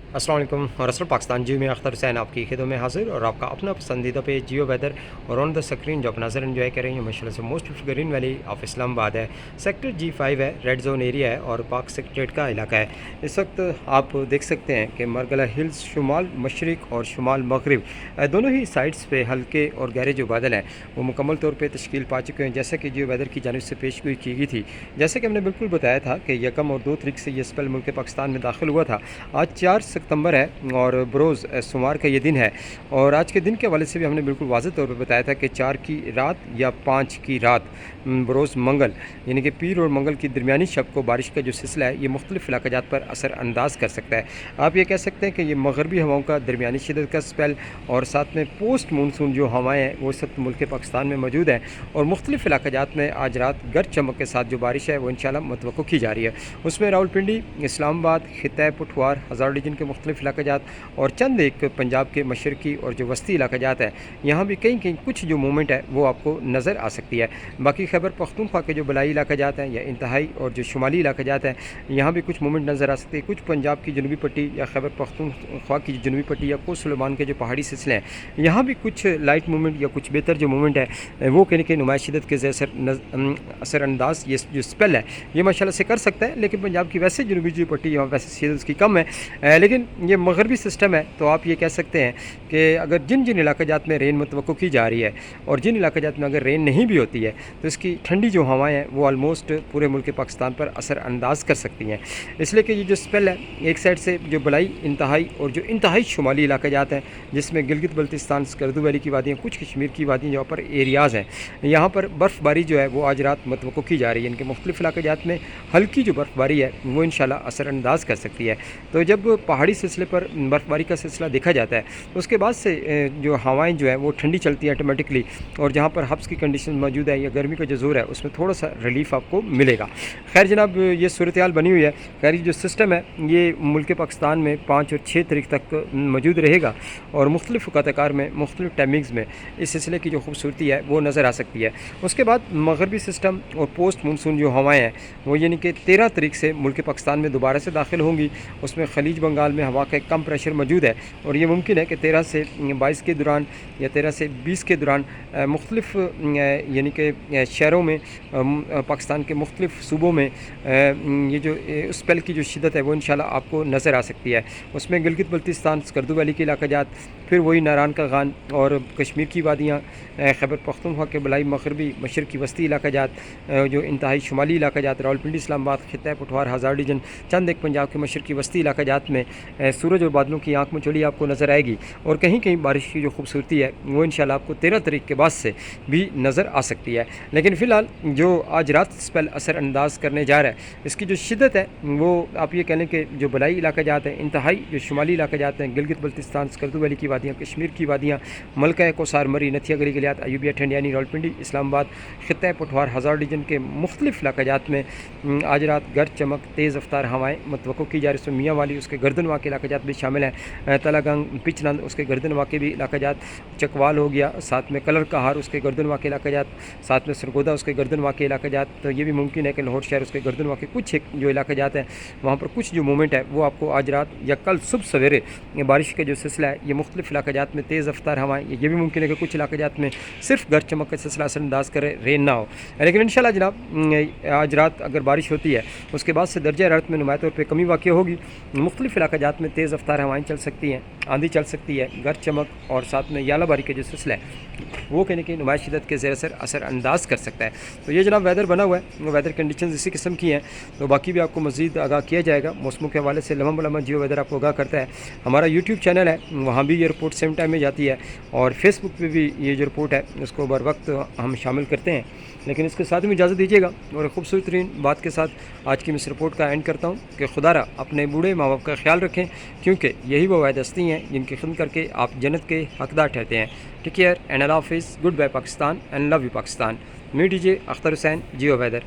अस्सलाम वालेकुम और असल पाकिस्तान जी में अख्तर हुसैन आपकी खिदमत में हाजिर और आपका अपना पसंदीदा पेज जियो वेदर और ऑन द स्क्रीन जो आप नज़र एंजॉय कर रही हैं माशाल्लाह से most green valley of Islamabad है। सेक्टर G5 है, रेड जोन एरिया है और पाक सेक्रेटेट का इलाका है। इस वक्त आप देख सकते हैं कि मरगला हिल्स शुमाल मशरिक और शुमाल मगरिब दोनों ही साइड्स पे हल्के और गहरे जो बादल हैं वो मुकम्मल तौर पर तश्कील पा चुके हैं, जैसा कि जियो वेदर की जानिब से पेश गोई की गई थी। जैसे कि हमने बिल्कुल बताया था कि यकम और 2 तारीख से ये स्पेल मुल्क पाकिस्तान में दाखिल हुआ था। आज 4 सितंबर है और बरोज़ सोमवार का ये दिन है और आज के दिन के हवाले से भी हमने बिल्कुल वाज़ेह तौर पर बताया था कि 4 की रात या 5 की रात बरोज़ मंगल यानी कि पीर और मंगल की दरमियानी शब को बारिश का जो सिलसिला है ये मुख्तलिफ़ इलाक़ात पर असर अंदाज़ कर सकता है। आप ये कह सकते हैं कि ये मगरबी हवाओं का दरमियानी शिद्दत का स्पेल और साथ में पोस्ट मानसून जो हवाएँ हैं वो इस वक्त मुल्क पाकिस्तान में मौजूद हैं और मुख्तलिफ़ इलाक़ात में आज रात गरज चमक के साथ जो बारिश है वो इंशाअल्लाह मुतवक्को की जा रही है। उसमें रावलपिंडी, इस्लामाबाद, खित्ता पुठवार, हज़ार डिवीज़न के मुख्तलिफ़ इलाक़ात और चंद एक पंजाब के मशरकी और जो वस्ती इलाक़ात हैं यहाँ भी कहीं कहीं कुछ जो मूवमेंट है वो आपको नज़र आ सकती है। बाकी खैबर पख्तूनख्वा के जो बलाई इलाक़ात हैं या इंतहाई और जो शुमाली इलाक़ात हैं यहाँ भी कुछ मूवमेंट नज़र आ सकती है। कुछ पंजाब की जनूबी पट्टी या खैबर पख्तूनख्वा की जनूबी पट्टी या कोस्ट सुलेमान के जो पहाड़ी सिलसिले हैं यहाँ भी कुछ लाइट मूवमेंट या कुछ बेहतर जो मूवमेंट है वो कहीं नुमाइश शिदत के असरअंदाज ये जो स्पेल है ये माशाल्लाह से कर सकता है। लेकिन पंजाब की वैसे जनूबी जो पट्टी यहाँ वैसे शिदत उसकी कम है, लेकिन ये मगरबी सिस्टम है तो आप ये कह सकते हैं कि अगर जिन जिन इलाक़ात में रेन मुतवक्को की जा रही है और जिन इलाक़ात में अगर रेन नहीं भी होती है तो इसकी ठंडी जो हवाएं हैं वो आलमोस्ट पूरे मुल्क पाकिस्तान पर असर अंदाज कर सकती हैं। इसलिए कि ये जो स्पेल है एक साइड से जो बलाई इंतहाई और जो इंतहाई शुमाली इलाक़ात हैं जिसमें गिलगित बल्तिस्तान, स्कर्दू वैली की वादियाँ, कुछ कश्मीर की वादियाँ जहाँ पर एरियाज़ हैं यहाँ पर बर्फ़बारी जो है वो आज रात मुतवक्को की जा रही है। इनके मुख्तलिफ़ इलाक़ात में हल्की जो बर्फ़बारी है वो इंशाअल्लाह असरअंदाज कर सकती है। तो जब पहाड़ी सिलसिले पर बर्फ़बारी का सिलसिला देखा जाता है तो उसके बाद से जो हवाएं जो है वो ठंडी चलती हैं ऑटोमेटिकली और जहाँ पर हब्स की कंडीशन मौजूद है या गर्मी का जो ज़ोर है उसमें थोड़ा सा रिलीफ आपको मिलेगा। खैर जनाब ये सूरत हाल बनी हुई है। खैर जो सिस्टम है ये मुल्क पाकिस्तान में 5 और 6 तारीख तक मौजूद रहेगा और मुख्तलिफ़ क़ताकार में मुख्तलिफ़ टाइमिंग्स में इस सिलसिले की जो खूबसूरती है वो नज़र आ सकती है। उसके बाद मगरबी सिस्टम और पोस्ट मानसून जो हवाएँ हैं वो यानी कि 13 तारीख से मुल्क पाकिस्तान में दोबारा से दाखिल होंगी। उसमें खलीज बंगाल में हवा का एक कम प्रेशर मौजूद है और ये मुमकिन है कि 13 से 22 के दौरान या 13 से 20 के दौरान मुख्तलिफ़ यानी कि शहरों में पाकिस्तान के मुख्तलिफ़ सूबों में ये जो स्पेल की जो शिद्दत है वो इंशाल्लाह आपको नज़र आ सकती है। उसमें गिलगित बल्तिस्तान, स्कर्दू वैली के इलाक़ात, फिर वही नारान का गान और कश्मीर की वादियाँ, खैबर पख्तूनख्वा के बलाई मगरबी मशरकी वस्ती इलाक़ात, जो इंतहाई शुमाली इलाक़ात, रावलपिंडी, इस्लामाबाद, खित्ता पुठवार, हज़ार डिवीज़न, चंद एक पंजाब के मशरकी वस्ती इलाक़ात में सूरज और बादलों की आँख में चढ़ी आपको नज़र आएगी और कहीं कहीं बारिश की जो खूबसूरती है वो इंशाल्लाह आपको 13 तारीख के बाद से भी नज़र आ सकती है। लेकिन फ़िलहाल जो आज रात स्पेल असर अंदाज करने जा रहा है इसकी जो शिद्दत है वो आप ये कह लें कि जो बलाई इलाक़ात हैं, इंतहाई जो शुमाली इलाक़ात हैं, गिलगित बल्तिस्तान, स्कर्दू वैली की वादियाँ, कश्मीर की वादियाँ, मलका कोसार, मरी, नथिया गली गलियात, अयूबिया, ठंडियानी, रावलपिंडी, इस्लामाबाद, खित्ता पुठवार, हज़ार डिवीज़न के मुख्तलिफ़ इलाक़ात में आज रात गरज चमक तेज़ रफ्तार हवाएँ मुतवक्को की जा रही। उसमें मियाँ वाली उसके गर्दनवा के इलाक़ात भी शामिल हैं, तलागंग, पिचनंद उसके गर्दनवा के भी इलाक़ात, चकवाल हो गया, साथ में कलर कहार उसके गर्दनवा के इलाक़ात, साथ में सरगोदा उसके गर्दनवा के इलाक़ात। तो ये भी मुमकिन है कि लाहौर शहर उसके गर्दनवा के कुछ एक जो इलाक़ात हैं वहाँ पर कुछ जो मूवमेंट है वो आपको आज रात या कल सुबह सवेरे बारिश का जो सिलसिला है ये मुख्तलिफ़ इलाक़ात में तेज़ रफ्तार हवाएँ, ये भी मुमकिन है कि कुछ इलाक़ात में सिर्फ गरज चमक का सिलसिला असरअंदाज करे, रेन ना हो। लेकिन इंशाल्लाह जनाब आज रात अगर बारिश होती है उसके बाद से दर्जा हरारत में नुमाया तौर पर कमी वाक़ होगी। मुख्तलिफ़ इलाक़ात में तेज़ रफ्तार हवाएँ चल सकती हैं, आंधी चल सकती है, गरज चमक और साथ में यालाबारी का जो सिलसिला है वो कहने की नुमाइश शिदत के ज़ेर असर अंदाज़ कर सकता है। तो ये जनाब वेदर बना हुआ है, वो वेदर कंडीशन इसी किस्म की हैं। तो बाकी भी आपको मज़ीद आगाह किया जाएगा मौसमों के हवाले से। लम्हा जियो वेदर आपको आगाह करता है। हमारा यूट्यूब चैनल है वहाँ भी ये रिपोर्ट सेम टाइम में जाती है और फेसबुक पे भी ये जो रिपोर्ट है उसको बर वक्त हम शामिल करते हैं। लेकिन इसके साथ में इजाज़त दीजिएगा और खूबसूरत तरीन बात के साथ आज की मैं इस रिपोर्ट का एंड करता हूँ कि खुदारा अपने बूढ़े माँ बाप का ख्याल रखें क्योंकि यही वो वायद हस्ती हैं जिनकी खिदमत करके आप जन्नत के हकदार ठहरते हैं। टेक केयर एंड अल्लाह हाफिज़, good bye Pakistan and love you Pakistan. मी डीजे अख्तर हुसैन, जियो वेदर।